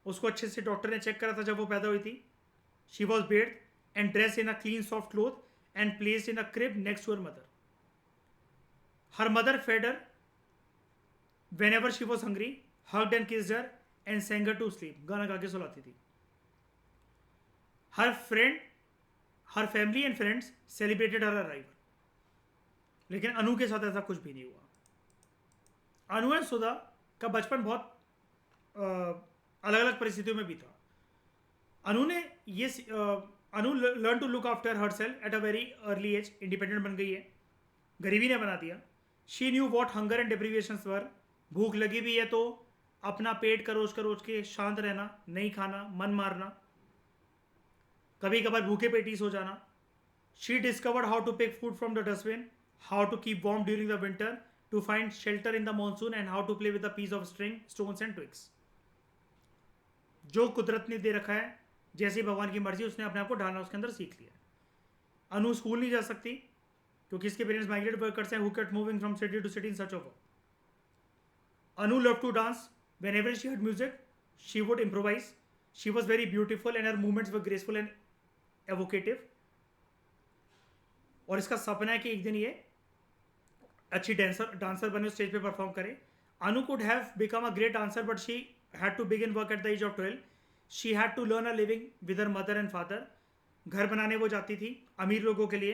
उसको अच्छे से डॉक्टर ने चेक करा था जब वो पैदा हुई थी. She was bathed and dressed in a clean soft cloth and placed in a crib next to her mother. Her mother fed her whenever she was hungry, hugged and kissed her and sang her to sleep. गाना गा के सुलाती थी. Her family and friends celebrated her arrival. लेकिन अनु के साथ ऐसा कुछ भी नहीं हुआ. अनु एंड सुधा का बचपन बहुत अलग अलग परिस्थितियों में बीता. Anu learn to look after herself at a very early age. Independent बन गई है, गरीबी ने बना दिया. She knew what hunger and deprivations were. भूख लगी भी है तो अपना पेट करोच करोच के शांत रहना, नहीं खाना, मन मारना, कभी कभार भूखे पेटी सो जाना. She discovered how to pick food from the dustbin, how to keep warm during the winter, to find shelter in the monsoon and how to play with a piece of string, stones and twigs. जो कुदरत ने दे रखा है, जैसी भगवान की मर्जी, उसने अपने आप को ढालना उसके अंदर सीख लिया. अनु स्कूल नहीं जा सकती क्योंकि इसके पेरेंट्स माइग्रेट वर्कर्स हैं who kept moving from city to city in search of work. Anu love to dance whenever she heard music. She would improvise, she was very beautiful and her movements were graceful and evocative. और इसका सपना है कि एक दिन ये अच्छी डांसर बने, स्टेज पे परफॉर्म करे। Anu could have become a great dancer but she had to begin work at the age of 12। She had to learn a living with her mother and father. घर बनाने वो जाती थी अमीर लोगों के लिए,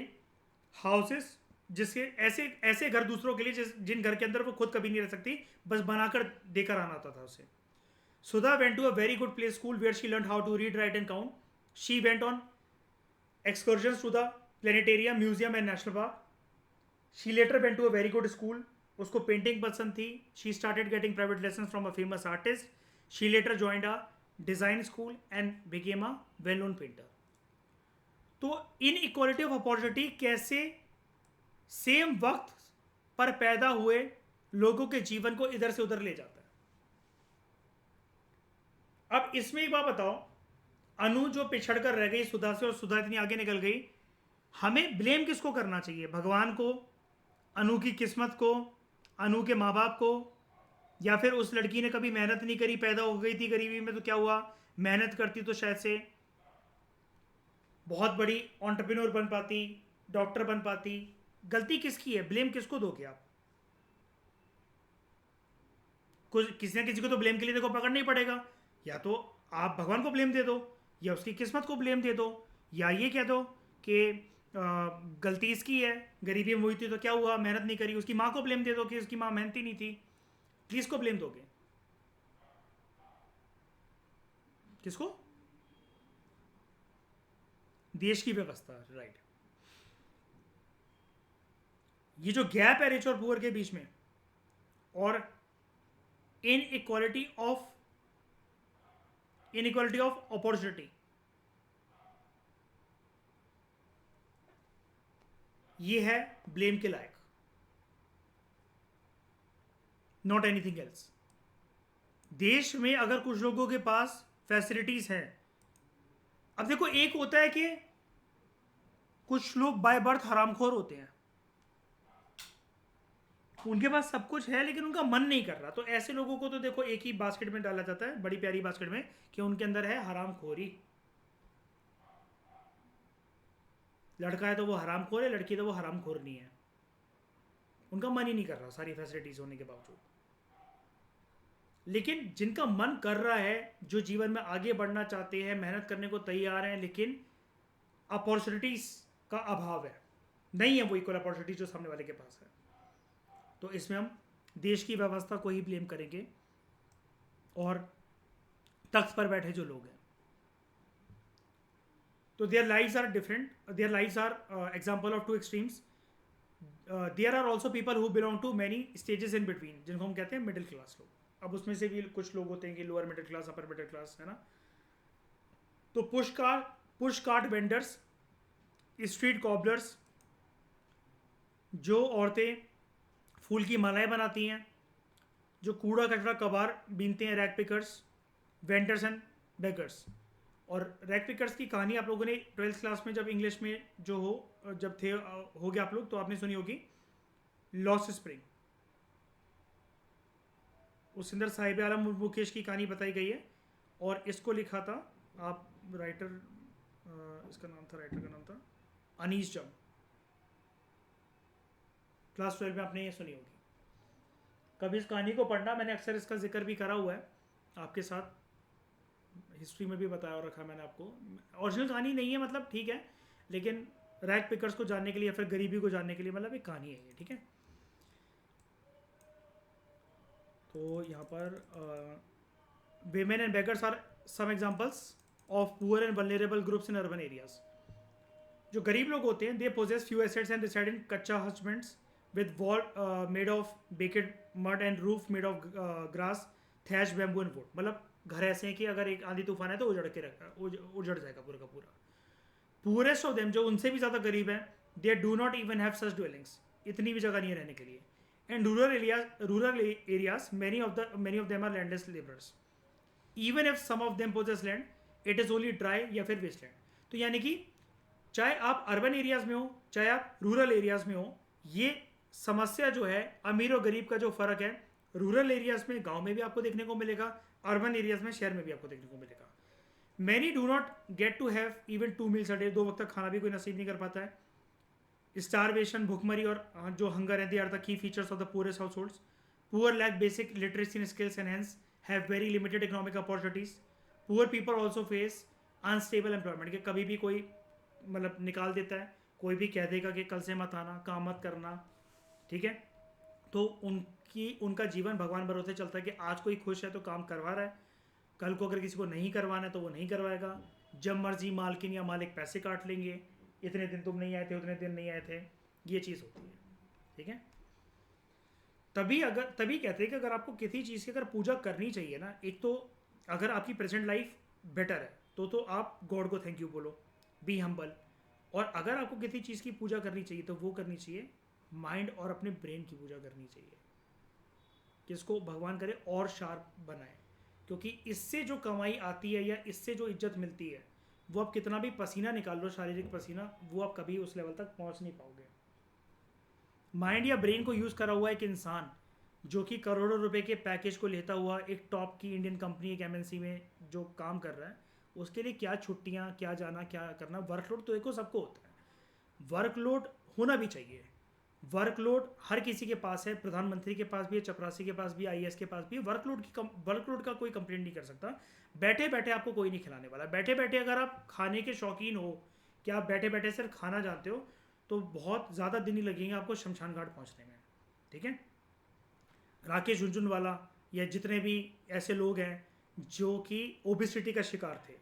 हाउसेस, जिसके ऐसे ऐसे घर दूसरों के लिए जिन घर के अंदर वो खुद कभी नहीं रह सकती, बस बनाकर देकर आना आता था उसे। Sudha went to a very good play school where she learn how to read, write and count. She went on excursions to the planetarium, museum and national park. She later went to a very good school. उसको पेंटिंग पसंद थी. She started getting private lessons from a famous artist. She later joined a design school and became a well-known painter. तो इनइक्वालिटी ऑफ अपॉर्चुनिटी कैसे सेम वक्त पर पैदा हुए लोगों के जीवन को इधर से उधर ले जाता है। अब इसमें एक बात बताओ, अनु जो पिछड़ कर रह गई सुधा से और सुधा इतनी आगे निकल गई, हमें ब्लेम किसको करना चाहिए? भगवान को, अनु की किस्मत को, अनु के माँ बाप को, या फिर उस लड़की ने कभी मेहनत नहीं करी, पैदा हो गई थी गरीबी में तो क्या हुआ, मेहनत करती तो शायद से बहुत बड़ी एंटरप्रेन्योर बन पाती, डॉक्टर बन पाती। गलती किसकी है? ब्लेम किसको दोगे आप? कुछ किसी न किसी को तो ब्लेम के लिए देखो पकड़ना ही पड़ेगा। या तो आप भगवान को ब्लेम दे दो, या उसकी किस्मत को ब्लेम दे दो, या ये कह दो कि गलती इसकी है, गरीबी में हुई थी तो क्या हुआ, मेहनत नहीं करी। उसकी माँ को ब्लेम दे दो कि उसकी माँ मेहनती नहीं थी। किसको ब्लेम दोगे? किसको? देश की व्यवस्था, राइट। ये जो गैप है रिच और पुअर के बीच में, और इनइक्वालिटी ऑफ अपॉर्चुनिटी, ये है ब्लेम के लायक, नॉट एनीथिंग एल्स। देश में अगर कुछ लोगों के पास फैसिलिटीज हैं, अब देखो एक होता है कि कुछ लोग बाय बर्थ हरामखोर होते हैं, उनके पास सब कुछ है लेकिन उनका मन नहीं कर रहा, तो ऐसे लोगों को तो देखो एक ही बास्केट में डाला जाता है, बड़ी प्यारी बास्केट में, कि उनके अंदर है हरामखोरी। लड़का है तो वो हरामखोर है, लड़की तो वो हरामखोर नहीं है, उनका मन ही नहीं कर रहा सारी फैसिलिटीज होने के बावजूद। लेकिन जिनका मन कर रहा है, जो जीवन में आगे बढ़ना चाहते हैं, मेहनत करने को तैयार हैं, लेकिन अपॉर्चुनिटीज का अभाव है, नहीं है वो इक्वल अपॉर्चुनिटी जो सामने वाले के पास है, तो इसमें हम देश की व्यवस्था को ही ब्लेम करेंगे और तख्त पर बैठे जो लोग हैं। तो their lives are different, their lives are example of two extremes. There are also people who belong to many stages in between, जिनको हम कहते हैं मिडिल क्लास लोग। अब उसमें से भी कुछ लोग होते हैं कि lower middle class, upper middle class, है ना। तो push cart vendors, street cobbler's, जो औरतें फूल की मालाएं बनाती हैं, जो कूड़ा कचरा कबार बीनते हैं, rag pickers, vendors and beggars. और रैक पिकर्स की कहानी आप लोगों ने 12th क्लास में जब इंग्लिश में जो जब थे हो गया आप लोग, तो आपने सुनी होगी लॉस्ट स्प्रिंग। उसके अंदर साहिब आलम मुकेश की कहानी बताई गई है, और इसको लिखा था आप राइटर, इसका नाम था, राइटर का नाम था अनीस जम। क्लास 12 में आपने ये सुनी होगी। कभी इस कहानी को पढ़ना, मैंने अक्सर इसका जिक्र भी करा हुआ है आपके साथ, हिस्ट्री में भी बताया और रखा मैंने आपको। ओरिजिनल कहानी नहीं है, मतलब ठीक है, लेकिन रैक पिकर्स को जानने के लिए या फिर गरीबी को जानने के लिए मतलब एक कहानी है ये, ठीक है। तो यहाँ पर women and beggars are some examples of poor and vulnerable groups in urban areas. जो गरीब लोग होते हैं, they possess few assets and reside in कच्चा hutments with wall made of baked mud and roof made of grass, thatch, bamboo and wood. मतलब घर ऐसे हैं कि अगर एक आंधी तूफान है तो उजड़ जाएगा पूरा का पूरा। Poorest of them, जो उनसे भी ज़्यादा गरीब हैं, they do not even have such dwellings. इतनी भी जगह नहीं है रहने के लिए। And rural areas, many of them are landless laborers. Even if some of them possess land, it is only dry या फिर wasteland. तो यानी कि चाहे आप अर्बन एरियाज में हो, चाहे आप रूरल एरियाज में हो, ये समस्या जो है अमीर और गरीब का जो फर्क है, रूरल एरियाज में, गांव में भी आपको देखने को मिलेगा, अर्बन एरियाज में, शहर में भी आपको देखने को मिलेगा. Many do not get to have even 2 meals a day. 2 वक्त तक खाना भी कोई नसीब नहीं कर पाता है. स्टारवेशन, भुखमरी और जो हंगर है, they are the key features of the poorest household. Poor lack basic literacy skills and hence have very limited economic opportunities. Poor people also face unstable employment, के कभी भी कोई मतलब निकाल देता है, कोई भी कह देगा कि कल से मत आना, काम मत करना. ठीक है, तो उनका जीवन भगवान भरोसे चलता है कि आज कोई खुश है तो काम करवा रहा है, कल को अगर किसी को नहीं करवाना है तो वो नहीं करवाएगा. जब मर्जी मालकिन या मालिक पैसे काट लेंगे, इतने दिन तुम नहीं आए थे, उतने दिन नहीं आए थे, ये चीज़ होती है. ठीक है, तभी कहते हैं कि अगर आपको किसी चीज़ की अगर पूजा करनी चाहिए ना, एक तो अगर आपकी प्रेजेंट लाइफ बेटर है तो आप गॉड को थैंक यू बोलो, बी हम्बल. और अगर आपको किसी चीज़ की पूजा करनी चाहिए तो वो करनी चाहिए माइंड और अपने ब्रेन की पूजा करनी चाहिए, किसको भगवान करे और शार्प बनाए. क्योंकि इससे जो कमाई आती है या इससे जो इज्जत मिलती है, वो आप कितना भी पसीना निकाल लो, शारीरिक पसीना, वो आप कभी उस लेवल तक पहुंच नहीं पाओगे. माइंड या ब्रेन को यूज़ करा हुआ एक इंसान जो कि करोड़ों रुपए के पैकेज को लेता हुआ एक टॉप की इंडियन कंपनी, एक एमएनसी में जो काम कर रहा है, उसके लिए क्या छुट्टियां, क्या जाना, क्या करना. वर्कलोड तो देखो सबको होता है, वर्कलोड होना भी चाहिए. वर्कलोड हर किसी के पास है, प्रधानमंत्री के पास भी है, चपरासी के पास भी, आईएएस के पास भी है. वर्कलोड का कोई कंप्लेंट नहीं कर सकता. बैठे बैठे आपको कोई नहीं खिलाने वाला. बैठे बैठे अगर आप खाने के शौकीन हो, कि आप बैठे बैठे सिर्फ खाना जानते हो, तो बहुत ज़्यादा दिन ही लगेंगे आपको शमशान घाट पहुँचने में. ठीक है, राकेश झुनझुनवाला या जितने भी ऐसे लोग हैं जो कि ओबिसिटी का शिकार थे,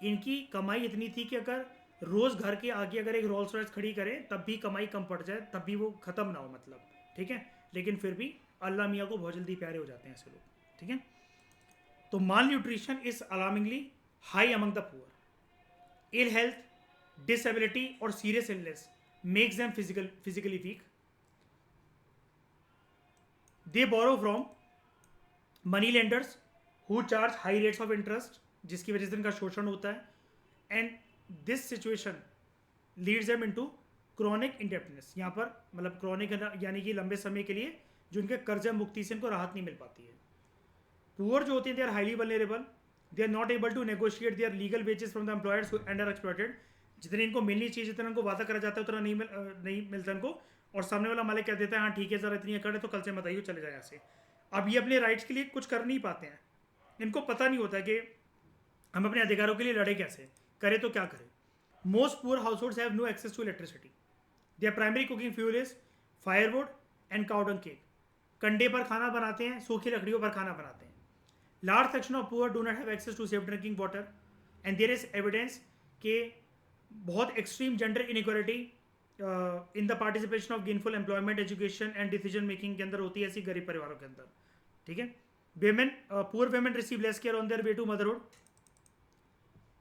इनकी कमाई इतनी थी कि अगर रोज़ घर के आगे अगर एक रोल्स रॉयस खड़ी करें तब भी कमाई कम पड़ जाए, तब भी वो ख़त्म ना हो, मतलब. ठीक है, लेकिन फिर भी अल्लाह मियाँ को बहुत जल्दी प्यारे हो जाते हैं ऐसे लोग. ठीक है, तो malnutrition is alarmingly high among the poor. Ill health, disability और serious illness makes them physically weak. They borrow from money lenders who charge high rates of interest, जिसकी वजह से इनका शोषण होता है. And this situation leads them into chronic indebtedness. यहाँ पर मतलब क्रॉनिक यानी कि लंबे समय के लिए जो इनके कर्जा मुक्ति से इनको राहत नहीं मिल पाती है. पुअर जो होते हैं, they are highly vulnerable. They are not able to negotiate their legal wages from the employers and are exploited. जितने इनको मिलनी चाहिए, जितना इनको वादा करा जाता है, उतना नहीं मिलता इनको. और सामने वाला मालिक कह देता है हाँ ठीक है ज़रा इतनी एकड़ है तो कल से मत आइए, चले जाए यहाँ से. अब ये अपने राइट्स के लिए कुछ कर नहीं पाते हैं. इनको पता नहीं होता कि हम अपने अधिकारों के लिए लड़े कैसे, करें तो क्या करें. Most poor household have no access to electricity. Their primary cooking fuel is firewood and cow dung cake. कंडे पर खाना बनाते हैं, सूखी लकड़ियों पर खाना बनाते हैं. Large section of poor do not have access to safe drinking water. And there is evidence के बहुत extreme gender inequality in the participation of gainful employment, education and decision making के अंदर होती है ऐसी गरीब परिवारों के अंदर. ठीक है, women, poor women receive less care on their way to motherhood.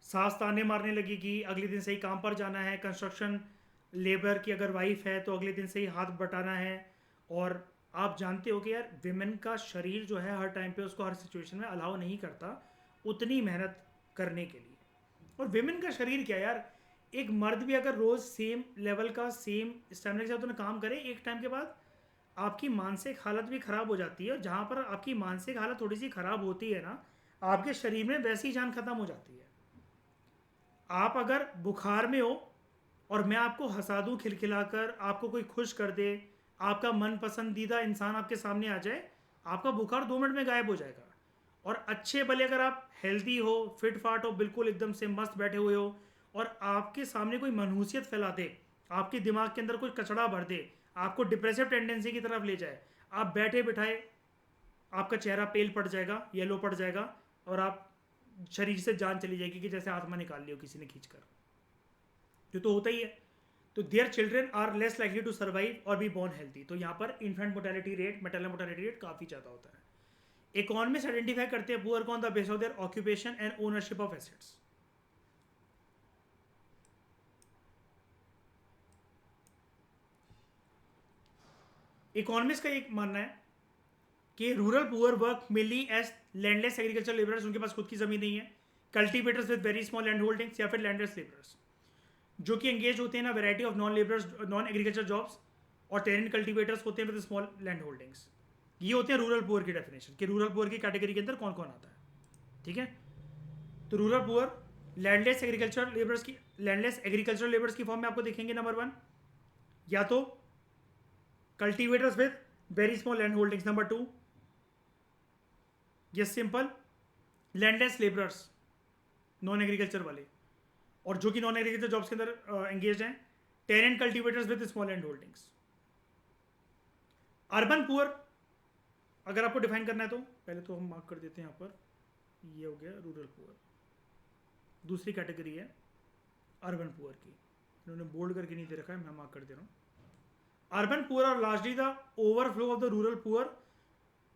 सास ताने मारने लगी कि अगले दिन से ही काम पर जाना है. कंस्ट्रक्शन लेबर की अगर वाइफ है तो अगले दिन से ही हाथ बटाना है. और आप जानते हो कि यार विमेन का शरीर जो है हर टाइम पे उसको हर सिचुएशन में अलाउ नहीं करता उतनी मेहनत करने के लिए. और विमेन का शरीर क्या यार, एक मर्द भी अगर रोज़ सेम लेवल का सेम स्टैमिना के साथ उन्हें काम करे, एक टाइम के बाद आपकी मानसिक हालत भी ख़राब हो जाती है. और जहाँ पर आपकी मानसिक हालत थोड़ी सी ख़राब होती है ना, आपके शरीर में वैसी जान ख़त्म हो जाती है. आप अगर बुखार में हो और मैं आपको हंसा दूँ खिलखिलाकर, आपको कोई खुश कर दे, आपका मन पसंदीदा इंसान आपके सामने आ जाए, आपका बुखार 2 मिनट में गायब हो जाएगा. और अच्छे भले अगर आप हेल्दी हो, फिट फाट हो, बिल्कुल एकदम से मस्त बैठे हुए हो, और आपके सामने कोई मनहूसियत फैला दे, आपके दिमाग के अंदर कोई कचड़ा भर दे, आपको डिप्रेसिव टेंडेंसी की तरफ ले जाए, आप बैठे बिठाए आपका चेहरा पेल पड़ जाएगा, येलो पड़ जाएगा, और आप शरीर से जान चली जाएगी कि जैसे आत्मा निकाल लियो किसी ने खींचकर. जो तो होता ही है. तो their children are less likely to survive और बी बोर्न हेल्थी. तो यहाँ पर infant mortality rate, maternal mortality rate काफ़ी ज़्यादा होता है. इकोनॉमिस्ट आइडेंटिफाई करते हैं पुअर को on the base of their occupation and ownership of assets. Economist का एक मानना है कि rural poor work mainly as landless agriculture labourers. उनके पास खुद की ज़मीन नहीं है. Cultivators with very small land holdings, या फिर लैंडलेस लेबरर्स जो कि एंगेज होते हैं ना variety of non labourers, non agriculture jobs. और टेरेंट कल्टीवेटर्स होते हैं विद स्मॉल लैंड होल्डिंग्स. ये होते हैं रूरल पुअर की डेफिनेशन कि रूरल पुअर की कैटेगरी के अंदर कौन कौन आता है. ठीक है। तो rural poor landless agricultural labours की फॉर्म में आपको देखेंगे। नंबर 1 या तो cultivators with very small land holdings. Number 2 yes simple landless labourers, non agriculture वाले, और जो कि नॉन एग्रीकल्चर जॉब्स के अंदर एंगेज हैं, tenant cultivators with small land holdings. Urban poor अगर आपको डिफाइन करना है तो पहले तो हम मार्क कर देते हैं यहाँ पर, ये हो गया रूरल पुअर। दूसरी कैटेगरी है अर्बन पुअर की, इन्होंने बोल्ड करके नहीं दे रखा है, मैं मार्क कर दे रहा हूँ। अर्बन पुअर और largely the overflow of the rural poor,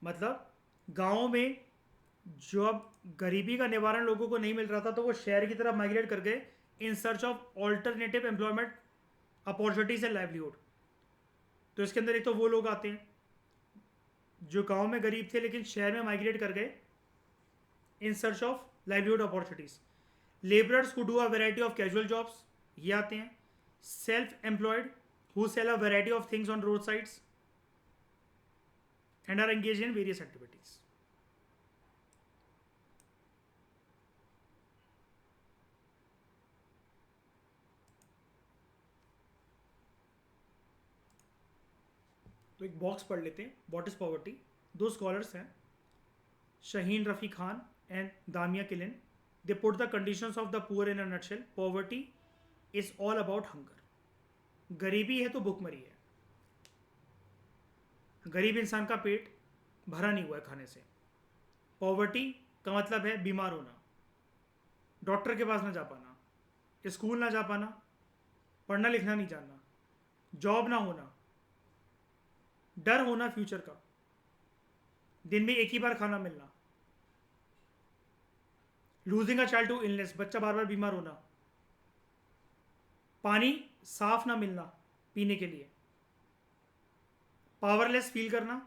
मतलब गाँव में जो अब गरीबी का निवारण लोगों को नहीं मिल रहा था तो वो शहर की तरफ माइग्रेट कर गए in search of alternative employment opportunities and livelihood. तो इसके अंदर एक तो वो लोग आते हैं जो गांव में गरीब थे लेकिन शहर में माइग्रेट कर गए in search of livelihood opportunities. Labourers who do a variety of casual jobs, ये आते हैं। Self employed who sell a variety of things on road sides and are engage in various activities. तो एक बॉक्स पढ़ लेते हैं, व्हाट इज पॉवर्टी। दो स्कॉलर्स हैं, Shaheen Rafi Khan and Damian Killeen, they put the conditions of the poor in a nutshell. Poverty is all about hunger. गरीबी है तो भुखमरी है। गरीब इंसान का पेट भरा नहीं हुआ है खाने से। पॉवर्टी का मतलब है बीमार होना, डॉक्टर के पास ना जा पाना, स्कूल ना जा पाना, पढ़ना लिखना नहीं जानना, जॉब ना होना, डर होना फ्यूचर का, दिन में एक ही बार खाना मिलना, losing a child to illness, बच्चा बार बार बीमार होना, पानी साफ ना मिलना पीने के लिए, पावरलेस फील करना,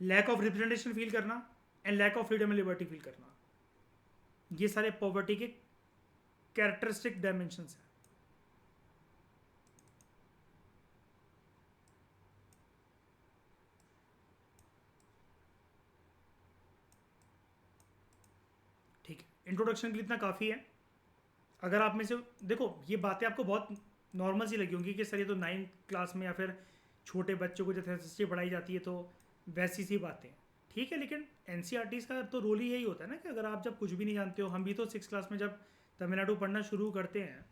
लैक ऑफ रिप्रेजेंटेशन फील करना and lack of freedom and liberty feel करना। ये सारे पॉवर्टी के कैरेक्टरिस्टिक डायमेंशंस हैं। ठीक है, इंट्रोडक्शन के लिए इतना काफ़ी है। अगर आप में से देखो ये बातें आपको बहुत नॉर्मल सी लगी होंगी कि सर ये तो 9th क्लास में या फिर छोटे बच्चों को जैसे हिस्ट्री पढ़ाई जाती है तो वैसी सी बातें, ठीक है। लेकिन एनसीईआरटीज़ का तो रोल ही यही होता है ना कि अगर आप जब कुछ भी नहीं जानते हो, हम भी तो 6th क्लास में जब तमिलनाडु पढ़ना शुरू करते हैं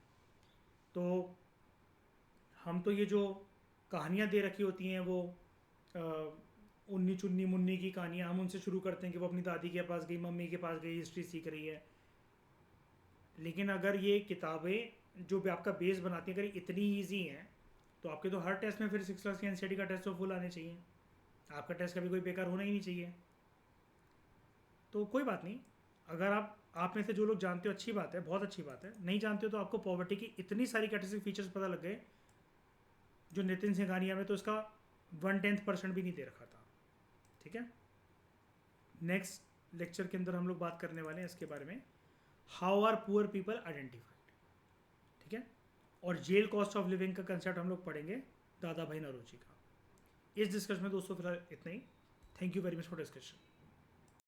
तो हम तो ये जो कहानियाँ दे रखी होती हैं वो उन्नी चुन्नी मुन्नी की कहानियाँ, हम उनसे शुरू करते हैं कि वो अपनी दादी के पास गई, मम्मी के पास गई, हिस्ट्री सीख रही है। लेकिन अगर ये किताबें जो भी आपका बेस बनाती हैं अगर इतनी ईजी हैं तो आपके तो हर टेस्ट में फिर 6th क्लास की एनसीईआरटी का टेस्ट तो फुल आने चाहिए, आपका टेस्ट कभी कोई बेकार होना ही नहीं चाहिए। तो कोई बात नहीं, अगर आप में से जो लोग जानते हो अच्छी बात है, बहुत अच्छी बात है। नहीं जानते हो तो आपको पॉवर्टी की इतनी सारी कैटेगरी फीचर्स पता लग गए जो नितिन सिंघानिया में तो इसका 1/10% भी नहीं दे रखा था। ठीक है, नेक्स्ट लेक्चर के अंदर हम लोग बात करने वाले हैं इसके बारे में, how are poor people identified. ठीक है, और जेल कॉस्ट ऑफ लिविंग का कंसेप्ट हम लोग पढ़ेंगे दादा भाई नौरोजी का। इस डिस्कशन में दोस्तों फिलहाल इतना ही। Thank you very much for discussion.